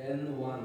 N1.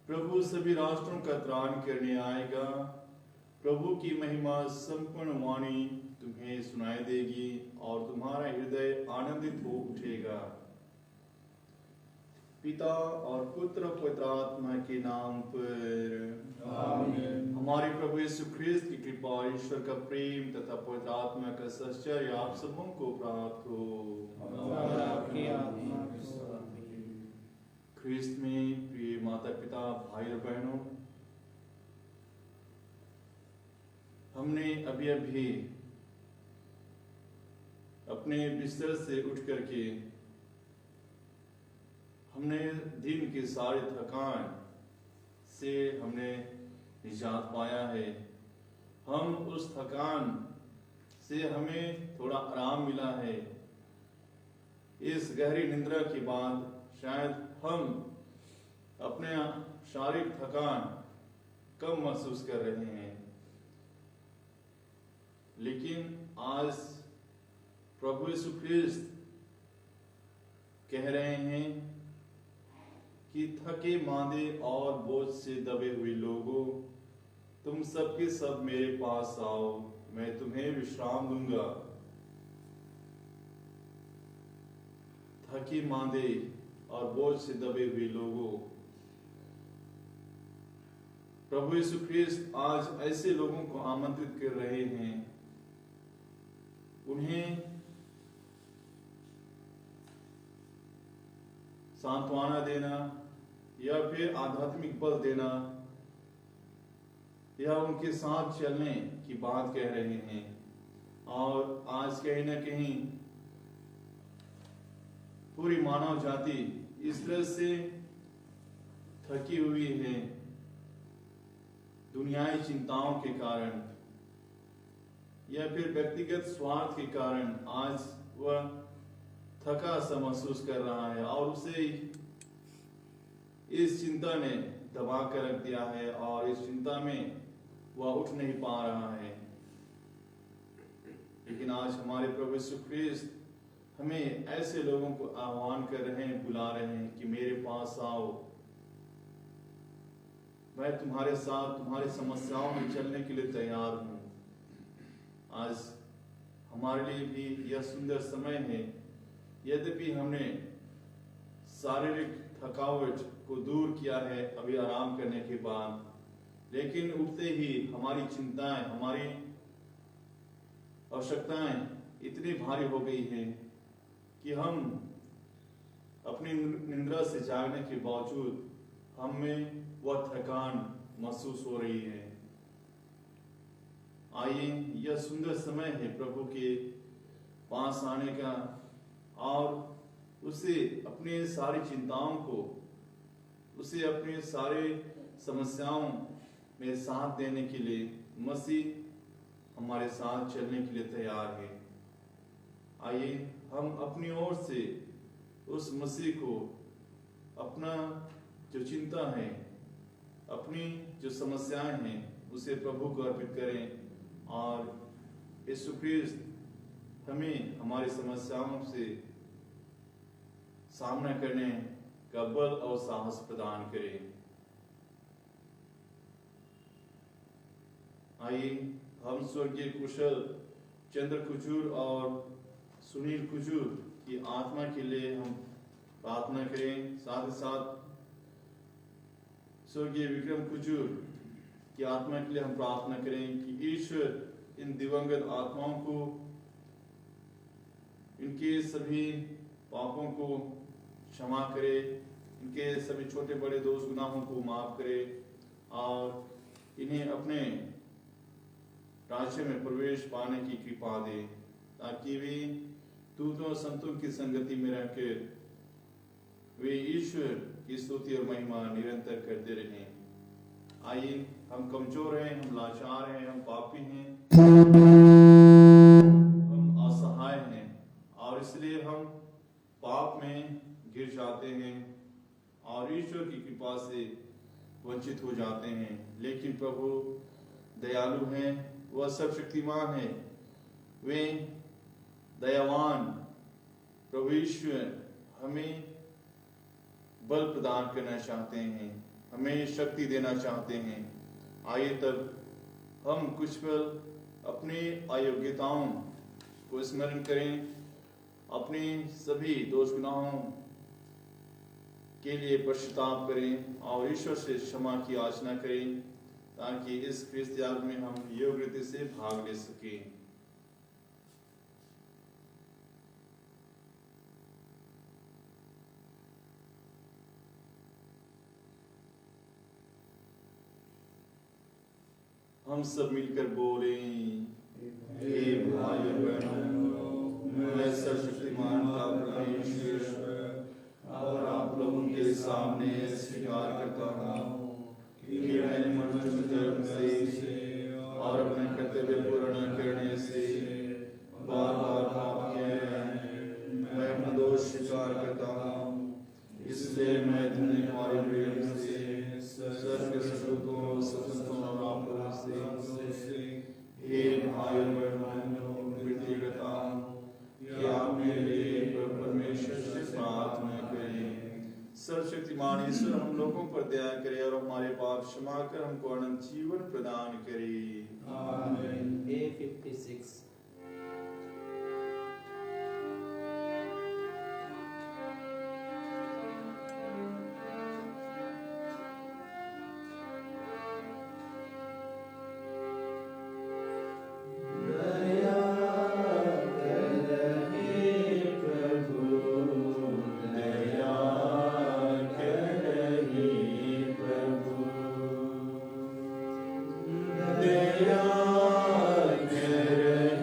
प्रभु सभी राष्ट्रों का त्राण करने आएगा। प्रभु की महिमा संपूर्ण वाणी तुम्हें सुनाई देगी और तुम्हारा हृदय आनंदित हो उठेगा। पिता और पुत्र पवित्र आत्मा के नाम पर आमीन। हमारे प्रभु यीशु ख्रिस्त की कृपा, ईश्वर का प्रेम तथा पवित्र आत्मा का सहचर्य आप सबों को प्राप्त हो। ख्रिस्त में प्रिय माता पिता भाई और बहनों, हमने अभी अभी अपने बिस्तर से उठ करके हमने दिन की सारी थकान से हमने निजात पाया है। हम उस थकान से हमें थोड़ा आराम मिला है। इस गहरी निद्रा के बाद शायद हम अपने शारीरिक थकान कम महसूस कर रहे हैं, लेकिन आज प्रभु यीशु ख्रिस्त कह रहे हैं कि थके मांदे और बोझ से दबे हुए लोगों, तुम सबके सब मेरे पास आओ, मैं तुम्हें विश्राम दूंगा। थके मांदे और बोझ से दबे हुए लोगों, प्रभु यीशु ख्रिस्त आज ऐसे लोगों को आमंत्रित कर रहे हैं। उन्हें सांत्वना देना या फिर आध्यात्मिक बल देना या उनके साथ चलने की बात कह रहे हैं। और आज कहीं ना कहीं पूरी मानव जाति इस तरह से थकी हुई है, दुनियाई चिंताओं के कारण या फिर व्यक्तिगत स्वार्थ के कारण आज वह थका सा महसूस कर रहा है और उसे इस चिंता ने दबा कर रख दिया है और इस चिंता में वह उठ नहीं पा रहा है। लेकिन आज हमारे प्रभु यीशु ख्रीस्त हमें ऐसे लोगों को आह्वान कर रहे हैं, बुला रहे हैं कि मेरे पास आओ, मैं तुम्हारे साथ तुम्हारी समस्याओं में चलने के लिए तैयार हूं। आज हमारे लिए भी यह सुंदर समय है। यद्यपि हमने शारीरिक थकावट को दूर किया है अभी आराम करने के बाद, लेकिन उठते ही हमारी चिंताएं, हमारी आवश्यकताएं इतनी भारी हो गई है कि हम अपनी निंद्रा से जागने के बावजूद हमें वह थकान महसूस हो रही है। आइए, यह सुंदर समय है प्रभु के पास आने का और उसे अपने सारी चिंताओं को, उसे अपने सारे समस्याओं में साथ देने के लिए मसीह हमारे साथ चलने के लिए तैयार है। आइए हम अपनी ओर से उस मसीह को अपना जो चिंता है, अपनी जो समस्याएं हैं, उसे प्रभु को अर्पित करें और यीशु ख्रीस्त हमें हमारी समस्याओं से सामना करने का बल और साहस प्रदान करें। आइए हम स्वर्गीय कुशल चंद्र कुजूर और सुनील कुजूर की आत्मा के लिए हम प्रार्थना करें। साथ ही साथ स्वर्गीय विक्रम कुजूर की आत्मा के लिए हम प्रार्थना करें कि ईश्वर इन दिवंगत आत्माओं को, इनके सभी पापों को क्षमा करे, इनके सभी छोटे बड़े दोष गुनाहों को माफ करे और इन्हें अपने राज्य में प्रवेश पाने की कृपा दे, ताकि वे दूतों संतों की संगति में रहकर वे ईश्वर की स्तुति और महिमा निरंतर करते रहें। आइए, हम कमजोर हैं, हम लाचार हैं, हम पापी हैं, हम असहाय हैं और इसलिए हम पाप में गिर जाते हैं और ईश्वर की कृपा से वंचित हो जाते हैं। लेकिन प्रभु दयालु हैं, वह सर्वशक्तिमान है, वे दयावान प्रभु ईश्वर हमें बल प्रदान करना चाहते हैं, हमें शक्ति देना चाहते हैं। आइए तब हम कुछ पल अपनी अयोग्यताओं को स्मरण करें, अपने सभी दोष गुनाहों के लिए पश्चाताप करें और ईश्वर से क्षमा की याचना करें, ताकि इस ख्रिस्त याग में हम योग्य रीति से भाग ले सकें। हम सब मिलकर बोलें, हे भाइयों बहनों, मैं सर्वशक्तिमान का परमेश्वर और आप लोगों के सामने स्वीकार करता हूँ कि मैंने मनुष्य धर्म से और अपने कर्तव्य पूर्ण करने से बार बार पाप किया है। मैं अपना दोष स्वीकार करता हूँ, इसलिए मैं धन्यवाद प्रेम से स्वर्ग के स्वर्गदूतों, संतों और आप लोगों से हे भाइयों बहनों विनती करता हूँ कि आप मेरे लिए परमेश्वर से प्रार्थना करें। सर्वशक्तिमान ईश्वर हम लोगों पर दया करे और हमारे पाप क्षमा कर हमको अनंत जीवन प्रदान करे। आमीन। A56 दया कर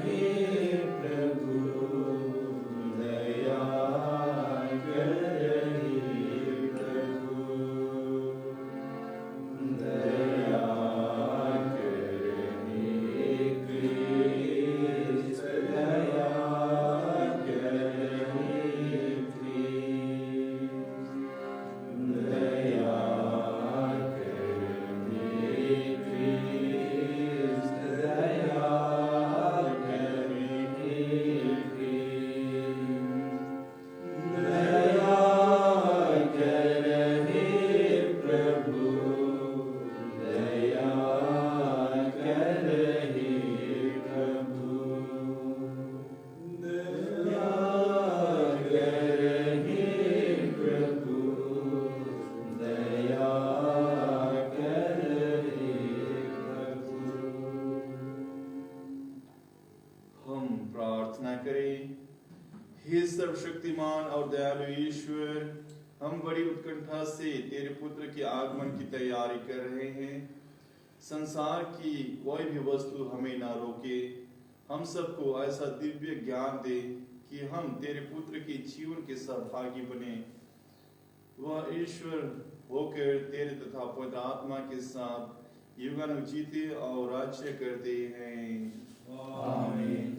हे सर्वशक्तिमान और दयालु ईश्वर, हम बड़ी उत्कंठा से तेरे पुत्र के आगमन की तैयारी कर रहे हैं। संसार की कोई भी वस्तु हमें ना रोके। हम सबको ऐसा दिव्य ज्ञान दे कि हम तेरे पुत्र के जीवन के सहभागी बने। वह ईश्वर होकर तेरे तथा पवित्र आत्मा के साथ युगानुजीत और राज्य करते हैं। आमीन।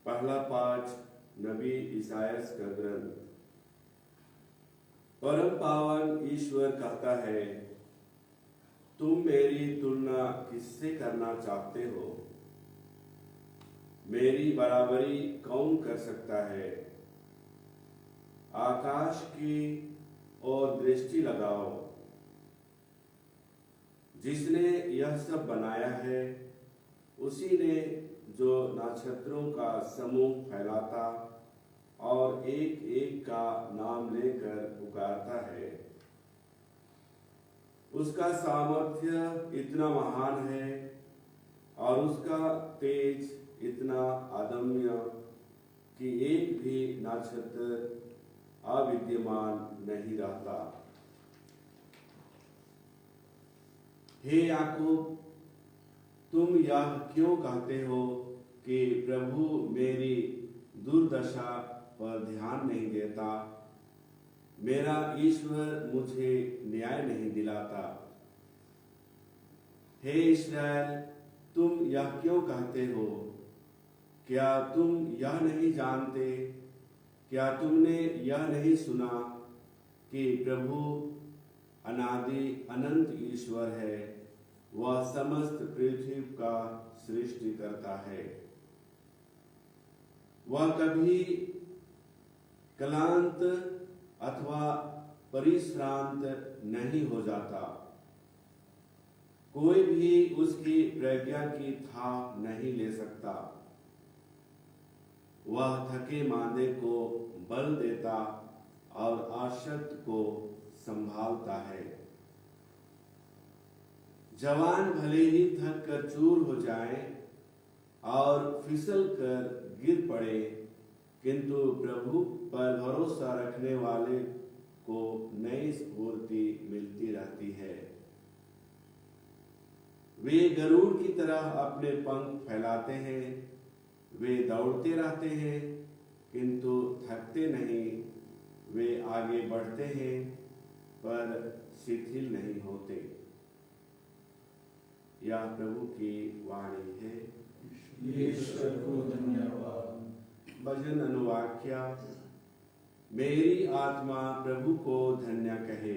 पहला पाठ नबी इसायास का ग्रंथ। परम पावन ईश्वर कहता है, तुम मेरी तुलना किससे करना चाहते हो? मेरी बराबरी कौन कर सकता है? आकाश की ओर दृष्टि लगाओ। जिसने यह सब बनाया है, उसी ने जो नक्षत्रों का समूह फैलाता और एक एक का नाम लेकर पुकारता है। उसका सामर्थ्य इतना महान है और उसका तेज इतना अदम्य कि एक भी नक्षत्र अविद्यमान नहीं रहता। हे याकूब, तुम यह क्यों कहते हो कि प्रभु मेरी दुर्दशा पर ध्यान नहीं देता? मेरा ईश्वर मुझे न्याय नहीं दिलाता। हे इस्राएल, तुम यह क्यों कहते हो? क्या तुम यह नहीं जानते? क्या तुमने यह नहीं सुना कि प्रभु अनादि अनंत ईश्वर है? वह समस्त पृथ्वी का सृष्टि करता है। वह कभी क्लांत अथवा परिश्रांत नहीं हो जाता। कोई भी उसकी प्रज्ञा की था नहीं ले सकता। वह थके मांदे को बल देता और आशक्त को संभालता है। जवान भले ही थक कर चूर हो जाए और फिसल कर गिर पड़े, किंतु प्रभु पर भरोसा रखने वाले को नई स्फूर्ति मिलती रहती है। वे गरुड़ की तरह अपने पंख फैलाते हैं। वे दौड़ते रहते हैं किंतु थकते नहीं। वे आगे बढ़ते हैं पर शिथिल नहीं होते। यह प्रभु की वाणी है। ईश्वर को धन्यवाद। भजन अनुवाक्य। मेरी आत्मा प्रभु को धन्य कहे।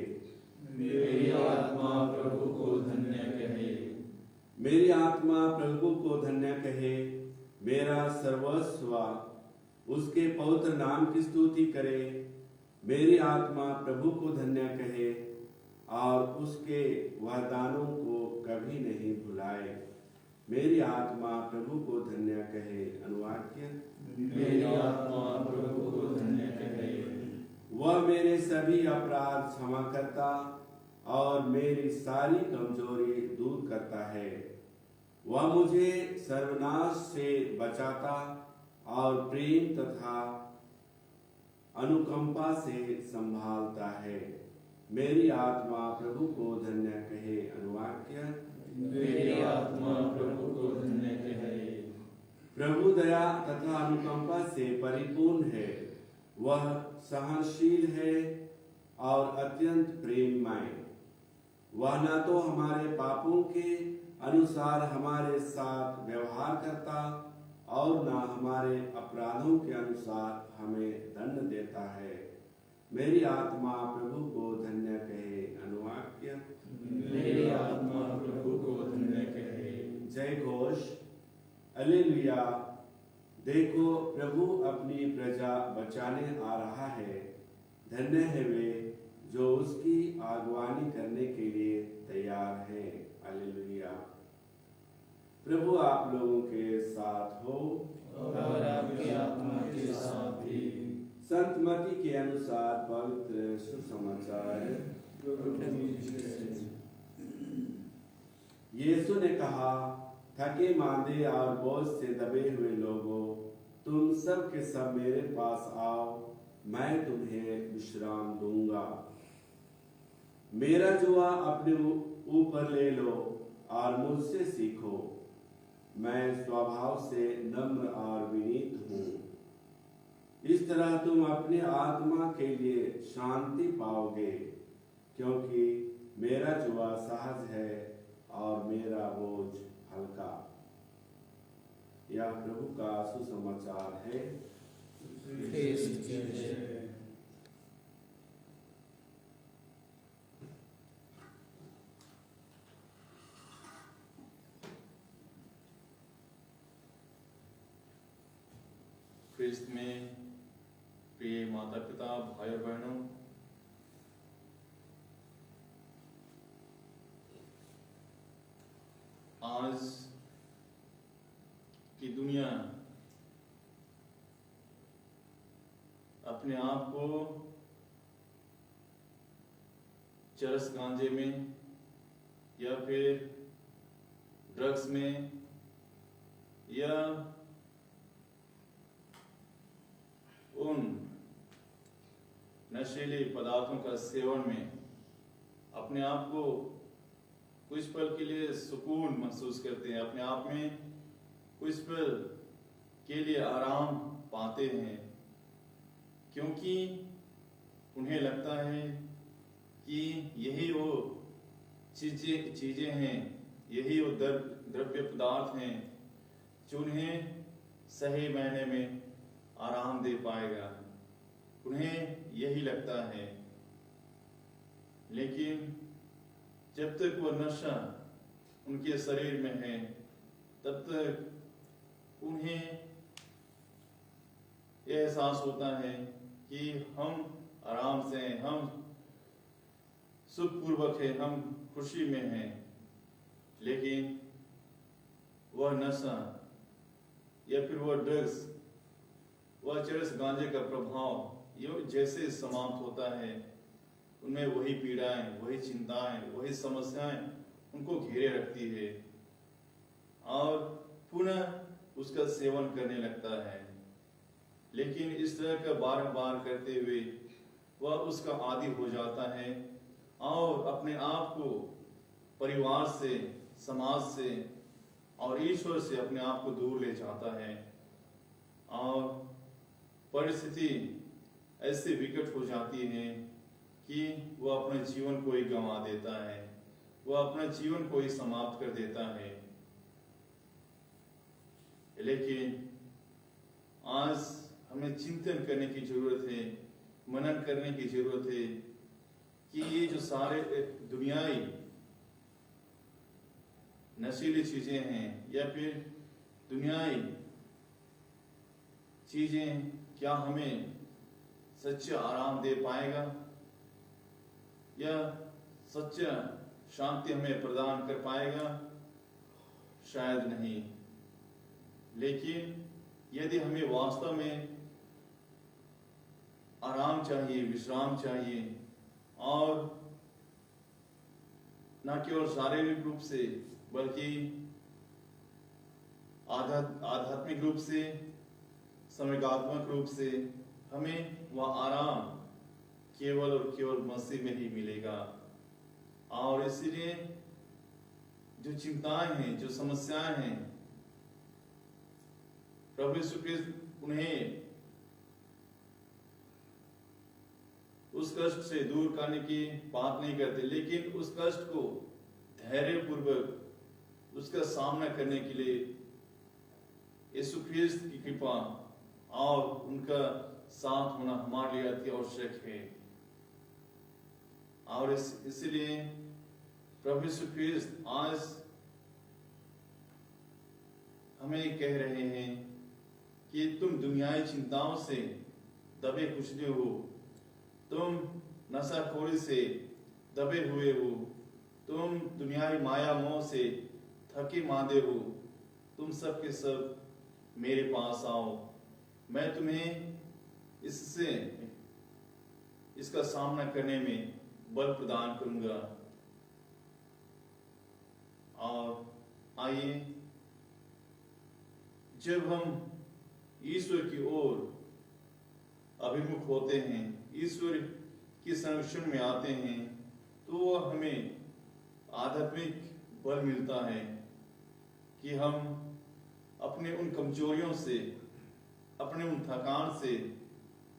मेरी आत्मा प्रभु को धन्य कहे। मेरी आत्मा प्रभु को धन्य कहे। मेरा सर्वस्व उसके पवित्र नाम की स्तुति करे। मेरी आत्मा प्रभु को धन्य कहे और उसके वरदानों को कभी नहीं भुलाए। मेरी आत्मा प्रभु को धन्य कहे। अनुवाक्य। मेरी आत्मा प्रभु को धन्य कहे। वह मेरे सभी अपराध क्षमा करता और मेरी सारी कमजोरी दूर करता है। वह मुझे सर्वनाश से बचाता और प्रेम तथा अनुकंपा से संभालता है। मेरी आत्मा प्रभु को धन्य कहे। अनुवाक्य। मेरी आत्मा प्रभु को धन्य कहे। प्रभु दया तथा अनुकंपा से परिपूर्ण है। वह सहनशील है और अत्यंत प्रेममय। वह न तो हमारे पापों के अनुसार हमारे साथ व्यवहार करता और न हमारे अपराधों के अनुसार हमें दंड देता है। मेरी आत्मा प्रभु को धन्य कहे। अनुवाक्य। मेरी आत्मा प्रभु को धन्य कहे। जय घोष। हालेलुया। देखो, प्रभु अपनी प्रजा बचाने आ रहा है। धन्य है वे जो उसकी आगवानी करने के लिए तैयार हैं। हालेलुया। प्रभु आप लोगों के साथ अनुमति के अनुसार पवित्र सुसमाचार। यीशु ने कहा, थके मांदे और बोझ से दबे हुए लोगों, तुम सब के सब मेरे पास आओ, मैं तुम्हें विश्राम दूंगा। मेरा जुआ अपने ऊपर ले लो और मुझसे सीखो, मैं स्वभाव से नम्र और विनीत हूँ। इस तरह तुम अपने आत्मा के लिए शांति पाओगे, क्योंकि मेरा जुआ सहज है और मेरा बोझ हल्का। यह प्रभु का सुसमाचार है। ख्रिस्त में प्रिय माता पिता, भाई और बहनों, आज की दुनिया अपने आप को चरस गांजे में या फिर ड्रग्स में या उन नशीले पदार्थों का सेवन में अपने आप को कुछ पल के लिए सुकून महसूस करते हैं, अपने आप में कुछ पल के लिए आराम पाते हैं, क्योंकि उन्हें लगता है कि यही वो चीजें हैं, यही वो द्रव्य पदार्थ हैं जो उन्हें सही मायने में आराम दे पाएगा। उन्हें यही लगता है, लेकिन जब तक वो नशा उनके शरीर में है, तब तक उन्हें यह एहसास होता है कि हम आराम से, हम सुखपूर्वक है, हम खुशी में हैं। लेकिन वह नशा या फिर वह ड्रग्स, वह चरस गांजे का प्रभाव ये जैसे समाप्त होता है, उनमें वही पीड़ाएं, वही चिंताएं, वही समस्याएं उनको घेरे रखती है और पुनः उसका सेवन करने लगता है। लेकिन इस तरह का बार बार करते हुए वह उसका आदी हो जाता है और अपने आप को परिवार से, समाज से और ईश्वर से अपने आप को दूर ले जाता है और परिस्थिति ऐसे विकट हो जाती है कि वह अपने जीवन को ही गंवा देता है, वह अपने जीवन को ही समाप्त कर देता है। लेकिन आज हमें चिंतन करने की जरूरत है, मनन करने की जरूरत है कि ये जो सारे दुनियाई नशीली चीजें हैं या फिर दुनियाई चीजें क्या हमें सच्चा आराम दे पाएगा या सच्चा शांति हमें प्रदान कर पाएगा? शायद नहीं। लेकिन यदि हमें वास्तव में आराम चाहिए, विश्राम चाहिए और न केवल शारीरिक रूप से बल्कि आध्यात्मिक रूप से, संवेगात्मक रूप से हमें वह आराम केवल और केवल मसीह में ही मिलेगा। और इसलिए जो चिंताएं हैं, जो समस्याएं हैं, प्रभु यीशु ख्रिस्त उन्हें उस कष्ट से दूर करने की बात नहीं करते, लेकिन उस कष्ट को धैर्यपूर्वक उसका सामना करने के लिए यीशु ख्रिस्त की कृपा और उनका साथ होना हमारे लिए अति आवश्यक है। और इसलिए प्रभु यीशु ख्रिस्त आज हमें कह रहे हैं कि तुम दुनियाई चिंताओं से दबे कुचले हो, तुम नशाखोरी से दबे हुए हो, तुम दुनियाई माया मोह से थके मांदे हो, तुम सब के सब मेरे पास आओ, मैं तुम्हें इसका सामना करने में बल प्रदान करूंगा। और आइए, जब हम ईश्वर की ओर अभिमुख होते हैं, ईश्वर के संरक्षण में आते हैं, तो वह हमें आध्यात्मिक बल मिलता है कि हम अपने उन कमजोरियों से, अपने उन थकान से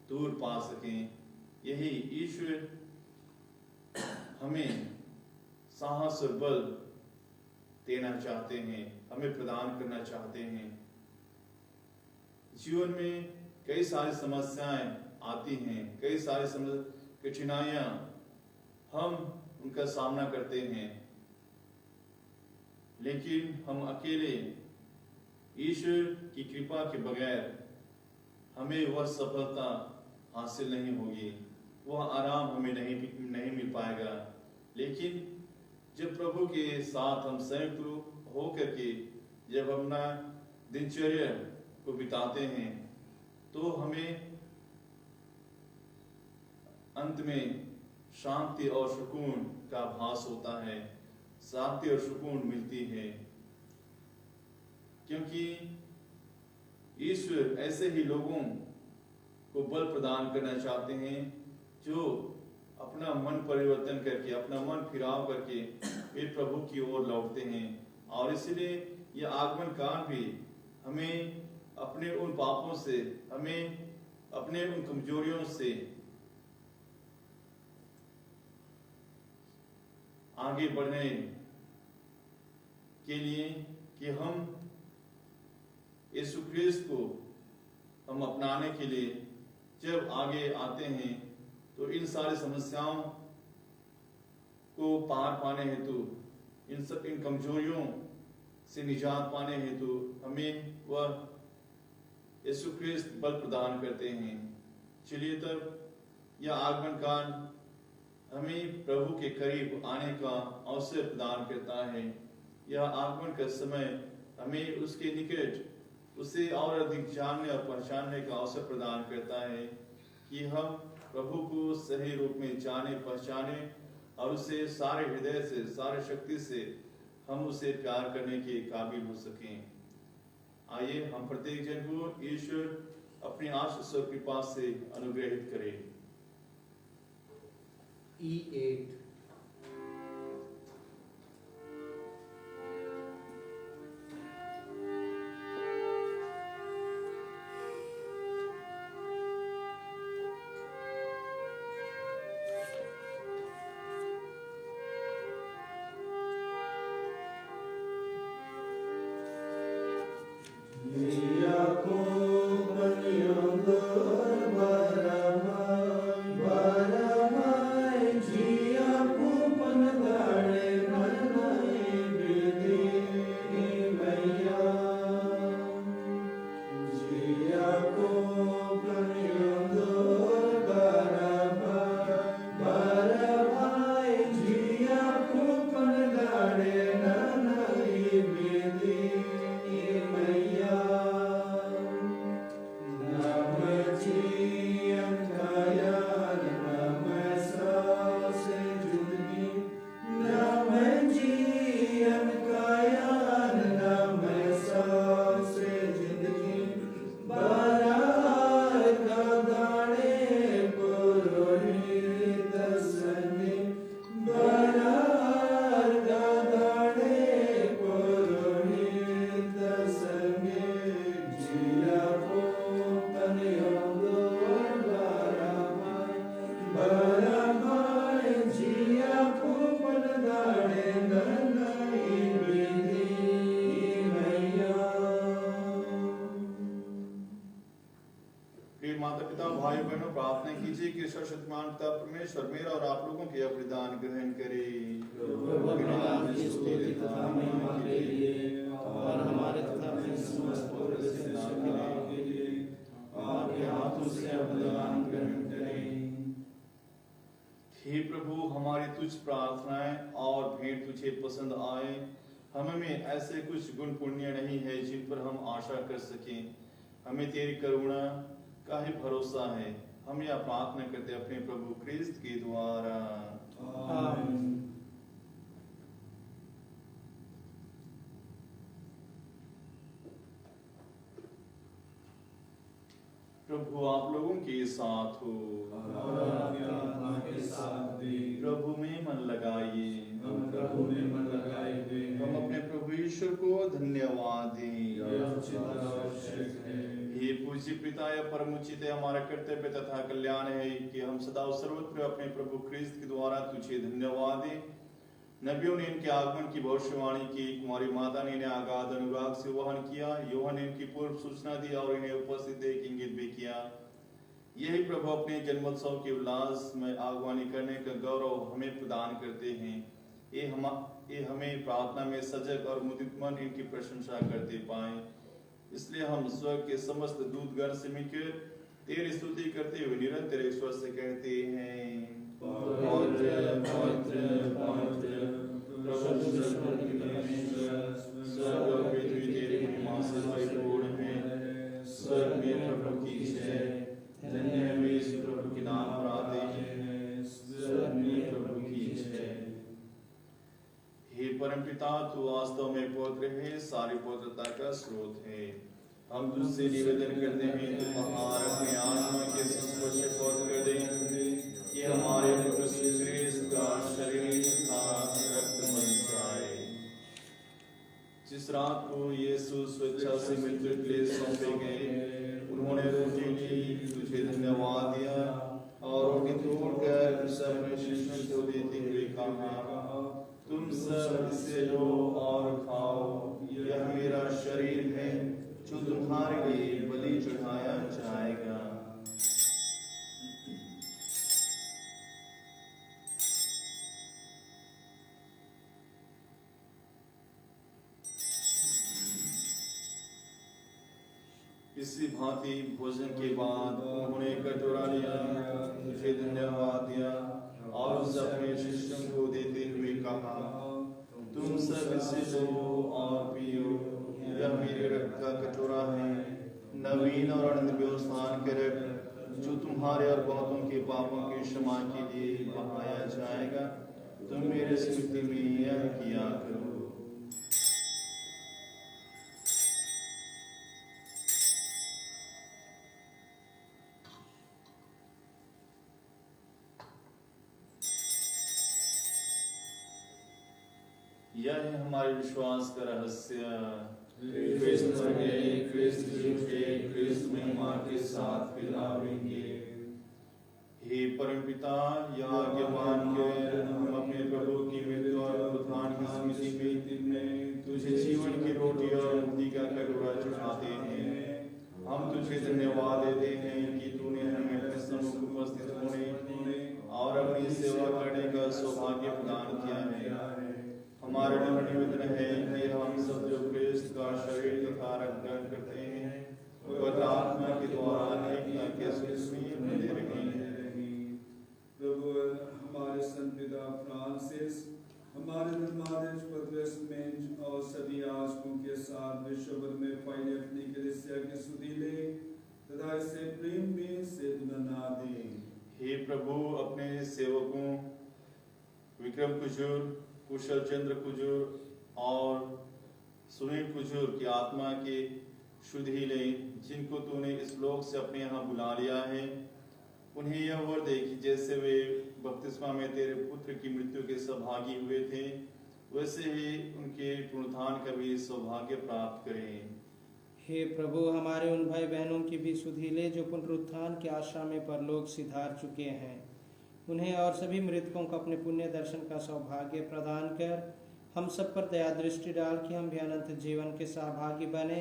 दूर पा सकें। यही ईश्वर हमें साहस और बल देना चाहते हैं, हमें प्रदान करना चाहते हैं। जीवन में कई सारी समस्याएं आती हैं, कई सारी कठिनाइयां हम उनका सामना करते हैं, लेकिन हम अकेले ईश्वर की कृपा के बगैर हमें वह सफलता हासिल नहीं होगी, वह आराम हमें नहीं मिल पाएगा। लेकिन जब प्रभु के साथ हम संयुक्त रूप होकर के जब अपना दिनचर्या को बिताते हैं, तो हमें अंत में शांति और सुकून का आभास होता है, शांति और सुकून मिलती है। क्योंकि ईश्वर ऐसे ही लोगों को बल प्रदान करना चाहते हैं जो अपना मन परिवर्तन करके, अपना मन फिराव करके वे प्रभु की ओर लौटते हैं। और इसलिए यह आगमन काल भी हमें अपने उन पापों से, हमें अपने उन कमजोरियों से आगे बढ़ने के लिए कि हम यीशु ख्रिस्त को हम अपनाने के लिए जब आगे आते हैं, तो इन सारी समस्याओं को पार पाने हेतु, इन कमजोरियों से निजात पाने हेतु हमें वह यीशु ख्रिस्त बल प्रदान करते हैं। चलिए तब यह आगमन काल हमें प्रभु के करीब आने का अवसर प्रदान करता है। यह आगमन का समय हमें उसके निकट, उसे और अधिक जानने और पहचानने का अवसर प्रदान करता है कि हम प्रभु को सही रूप में जाने, पहचाने और उसे सारे हृदय से, सारे शक्ति से हम उसे प्यार करने के काबिल हो सकें। आइए हम प्रत्येक जन को ईश्वर अपनी आशीष और कृपा से अनुग्रहित करें। E8 परमेश्वर मेरा और आप लोगों के बलिदान ग्रहण करे और हमारे तथा समस्त के लिए आपके हाथों से बलिदान ग्रहण करें। हे प्रभु, हमारी तुझ प्रार्थनाएं और भेंट तुझे पसंद आए। हमें ऐसे कुछ गुण पुण्य नहीं है जिन पर हम आशा कर सकें। हमें तेरी करुणा, का ही भरोसा है। हम यह प्रार्थना करते अपने प्रभु क्रिस्त के द्वारा। आमीन। प्रभु आप लोगों के साथ हो और आपके आत्मा के साथ भी। प्रभु में मन लगाइए। हम प्रभु में मन लगाए हुए हैं। हम अपने प्रभु ईश्वर को धन्यवाद दें। यह उचित और आवश्यक है। ये पूज्य पिता या परम उचित है, हमारा कर्तव्य तथा कल्याण है कि हम सदा और सर्वत्र अपने प्रभु क्रिस्त के द्वारा तुझे धन्यवाद दें। नबियों ने इनके आगमन की भविष्यवाणी की, कुमारी माता ने इन्हें आगाध अनुराग से वहन किया, यूहन्ना ने इनकी पूर्व सूचना दी और इन्हें उपस्थित देख इंगित भी किया। यही प्रभु अपने जन्मोत्सव के उल्लास में आगवानी करने का गौरव हमें प्रदान करते हैं। ये हमें प्रार्थना में सजग और मुदित मन इनकी प्रशंसा करते पाए। इसलिए हम स्वर्ग के समस्त दूतगण से मिलकर तेरी स्तुति करते हुए निरंतर ईश्वर से कहते हैं, पवित्र पवित्र पवित्र प्रभु सर्वशक्तिमान परमेश्वर, स्वर्ग और पृथ्वी तेरी महिमा से परिपूर्ण है। स्वर्ग में प्रभु की जय। धन्य है वे इस प्रभु के नाम पर आते हैं। स्वर्ग में प्रभु की जय। हे परमपिता, तू वास्तव में पवित्र है, सारी पवित्रता का स्रोत है। हम तुझसे निवेदन करते हैं, तू महान अपने आत्मा के संस्पर्श से पवित्र कर दे कि हमारे प्रभु क्रिस्त का शरीर तथा रक्त बन जाए। जिस रात को यीशु स्वेच्छा से मृत्यु के लिए सौंपे गए, उन्होंने रोटी ली, तुझे धन्यवाद दिया और रोटी तोड़कर सब अपने शिष्यों को देते हुए कहा, तुम सब इससे लो और खाओ, यह मेरा शरीर है जो तुम्हारे लिए बलि चढ़ाया जाएगा। इसी भांति भोजन के बाद उन्होंने कटोरा लिया, तुझे धन्यवाद दिया और उसे अपने शिष्यों को देते हुए कहा, तुम सब इसे लो और पियो, यह मेरे रक्त का कटोरा है, नवीन और अनंत व्यवस्थान के रक्त जो तुम्हारे और बहुतों के पापों की क्षमा के लिए बहाया जाएगा। तुम मेरे स्मृति में यह किया करो। यह है हमारे विश्वास का रहस्य। क्रिस्त मर गए, क्रिस्त जी उठे, क्रिस्त महिमा के साथ फिर आएंगे। हे परमपिता, यह आज्ञा मानकर हम अपने प्रभु की मृत्यु और उत्थान की स्मृति में तुझे जीवन की रोटी और मुक्ति का कटोरा चढ़ाते हैं। हम तुझे धन्यवाद देते हैं कि तूने हमें अपने सम्मुख उपस्थित होने और अपनी सेवा करने का सौभाग्य प्रदान किया है। हमारा निवेदन है कि हम सब जो क्रिस्त का शरीर तथा रक्त ग्रहण करते हैं, वह आत्मा के द्वारा एकता के सुख में बने रहें। प्रभु हमारे संत पिता फ्रांसिस, हमारे धर्माध्यक्ष पद्रसमेंज और सभी याजकों के साथ विश्व भर में फैले अपनी कलीसिया की स्तुति ले तथा इसे प्रेम में सिद्ध बना दे। हे प्रभु, अपने सेवकों विक्रम कुजूर, कुशल चंद्र कुजूर और सुनील कुजूर की आत्मा की शुद्धि ले, जिनको तूने इस लोक से अपने यहाँ बुला लिया है। उन्हें यह वर दे कि जैसे वे बपतिस्मा में तेरे पुत्र की मृत्यु के सौभागी हुए थे, वैसे ही उनके पुनरुत्थान का भी सौभाग्य प्राप्त करें। हे प्रभु, हमारे उन भाई बहनों की भी सुधि ले जो पुनरुत्थान की आशा में परलोक सिधार चुके हैं। उन्हें और सभी मृतकों को अपने पुण्य दर्शन का सौभाग्य प्रदान कर हम सब पर दया दृष्टि डाल कि हम भी अनंत जीवन के सहभागी बने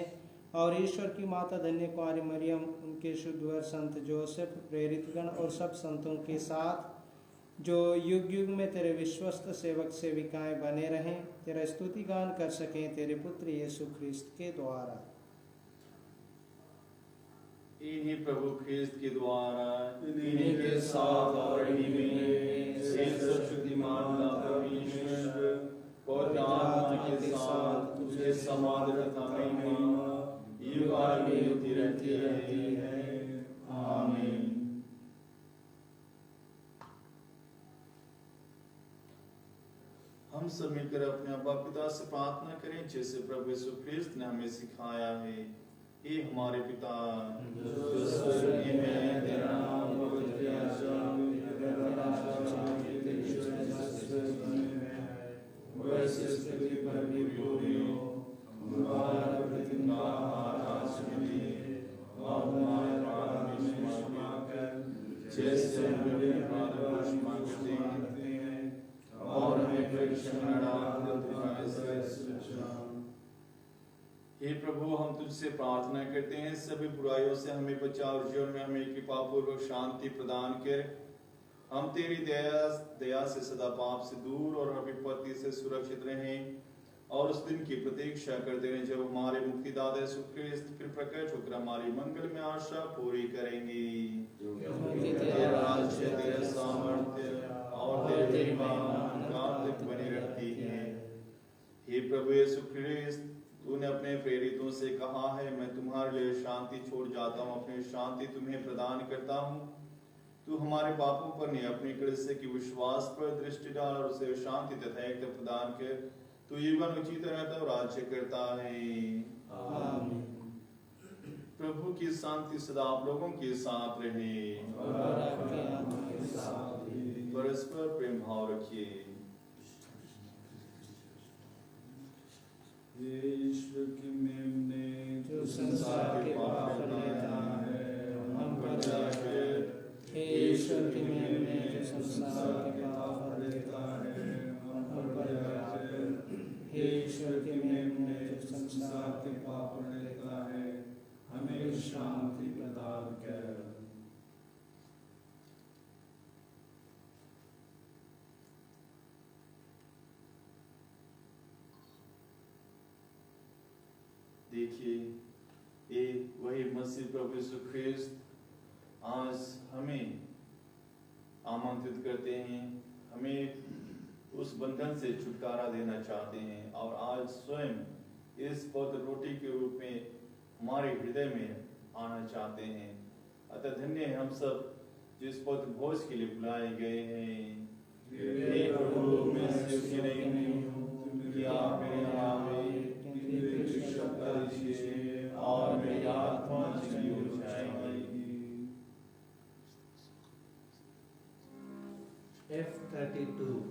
और ईश्वर की माता धन्य कुमारी मरियम, उनके शुद्ध वर संत जोसेफ, प्रेरितगण और सब संतों के साथ जो युग युग में तेरे विश्वस्त सेवक सेविकाएं बने रहें, तेरा स्तुति गान कर सकें तेरे पुत्र यीशु ख्रिस्त के द्वारा। इन्हीं प्रभु ख्रिस्त के द्वारा, इन्हीं के साथ और इन्हीं में सर्वशक्तिमान परमेश्वर पवित्र आत्मा के साथ तुझे समाधि तथा महिमा युगायुग में होती रहती है। आमीन। हम सब मिलकर अपने अब्बा पिता से प्रार्थना करें जैसे प्रभु यीशु ख्रिस्त ने हमें सिखाया है। हे हमारे पिता जो स्वर्ग में है, तेरा नाम पवित्र किया जाए, तेरा राज्य आए, तेरी इच्छा जैसे स्वर्ग में है, वैसे पृथ्वी पर भी पूरी हो। हमारा प्रतिदिन का आहार आज हमें दे, और हमारे अपराध में क्षमा कर, जैसे हम अपने अपराधों को क्षमा करते हैं, और हमें परीक्षा में न डाल, दुष्ट से बचा। हे प्रभु, हम तुझसे प्रार्थना करते हैं सभी बुराइयों से हमें बचा और जीवन में हमें कृपा पूर्वक शांति प्रदान कर। हम तेरी दया से सदा पाप से दूर और हर विपत्ति से सुरक्षित रहें, और उस दिन की प्रतीक्षा करते रहें जब हमारे मुक्तिदाता यीशु ख्रिस्त फिर प्रकट होकर हमारी मंगल में आशा पूरी करेंगे। तेरा राज्य, तेरा सामर्थ्य और तेरी महिमा काल तक बनी रहती है। हे प्रभु यीशु ख्रिस्त, तूने अपने प्रेरितों से कहा है, मैं तुम्हारे लिए शांति छोड़ जाता हूँ, अपनी शांति तुम्हें प्रदान करता हूँ। तू हमारे पापों पर नहीं, अपनी कलीसिया की विश्वास पर दृष्टि डाल और उसे शांति तथा एकता प्रदान कर। तू जीवन उचित रहता और राज्य करता है। आमीन। प्रभु की शांति सदा आप लोगों के साथ रहे और आपके आत्मा के साथ भी। परस्पर प्रेम भाव रखिए। ये ईश्वर की मेमने जो संसार के पाप लेता है, हम पर दया कर। हे ईश्वर की मेमने जो संसार के पाप लेता है, हम पर दया कर। हे ईश्वर की मेमने जो संसार के पाप लेता है, हमें शांति प्रदान कर। देखिए, ये वही मसीह प्रभु यीशु ख्रिस्त आज हमें आमंत्रित करते हैं, हमें उस बंधन से छुटकारा देना चाहते हैं, और आज स्वयं इस पवित्र रोटी के रूप में हमारे हृदय में आना चाहते हैं। अतः धन्य है हम सब जिस पवित्र भोज के लिए बुलाए गए हैं। हे प्रभु, मैं योग्य नहीं हूँ कि आप मेरे नाम में शब्द दीजिए और मेरी आत्मा चिड़ी हो जाएगी। F32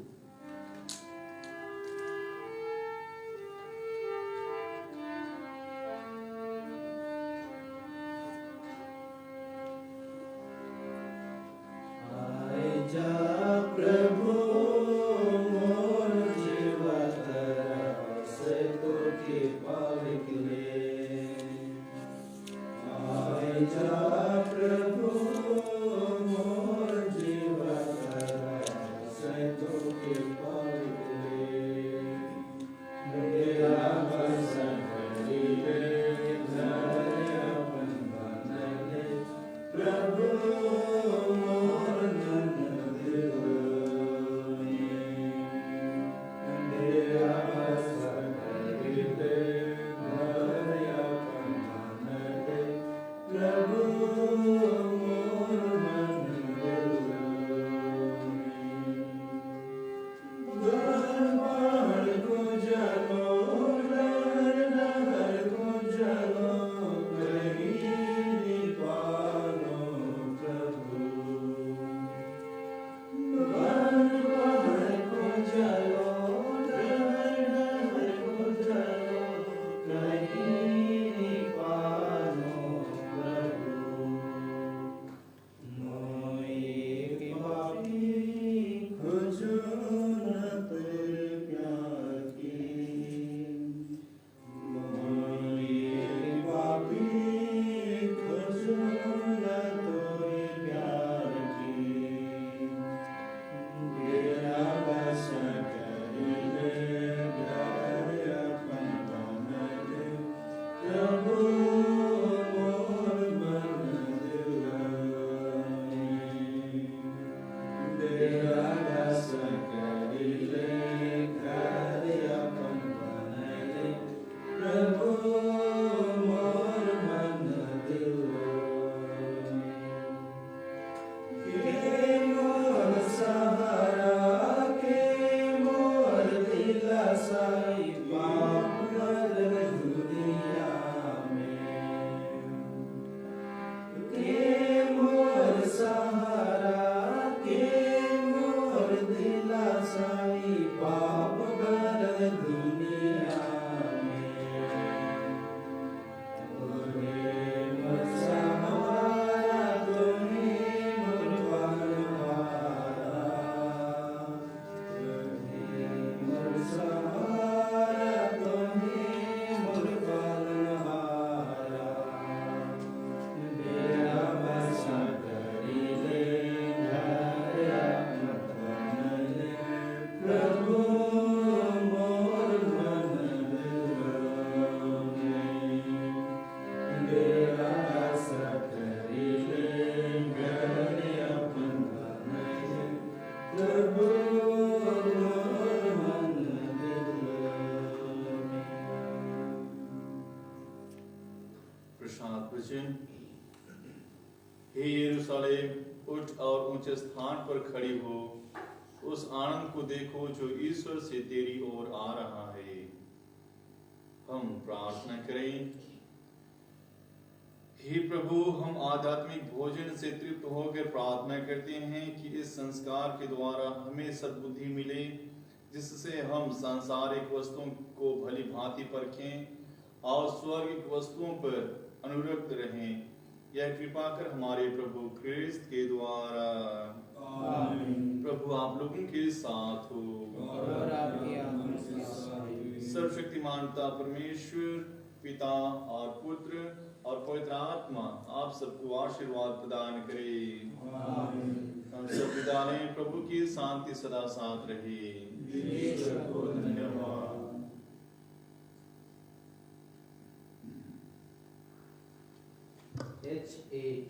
प्रभु मोर जीवत से तो के पाविक ले। आए जा प्रभु मोर जीवत से तो के पाविक ले। मेरा बसन करीबे धरे अपन बनले। प्रभु मोर मन वचन, हे यरूशलेम उठ और ऊंचे स्थान पर खड़ी हो, उस आनंद को देखो जो ईश्वर से तेरी ओर आ रहा है। हम प्रार्थना करें। हे प्रभु, हम आध्यात्मिक भोजन से तृप्त होकर प्रार्थना करते हैं कि इस संस्कार के द्वारा हमें सद्बुद्धि मिले, जिससे हम सांसारिक वस्तुओं को भली भांति परखें और स्वर्गिक वस्तुओं पर अनुरक्त रहें। यह कृपा कर हमारे प्रभु क्रिस्त के द्वारा। आमीन। प्रभु आप लोगों के साथ हो और आपकी आत्मा के साथ भी। सर्वशक्तिमान पिता परमेश्वर, पिता और पुत्र और पवित्र आत्मा आप सबको आशीर्वाद प्रदान करे। आमीन। हम सब विदा लें। प्रभु की शांति सदा साथ रहे। ईश्वर को धन्यवाद। H8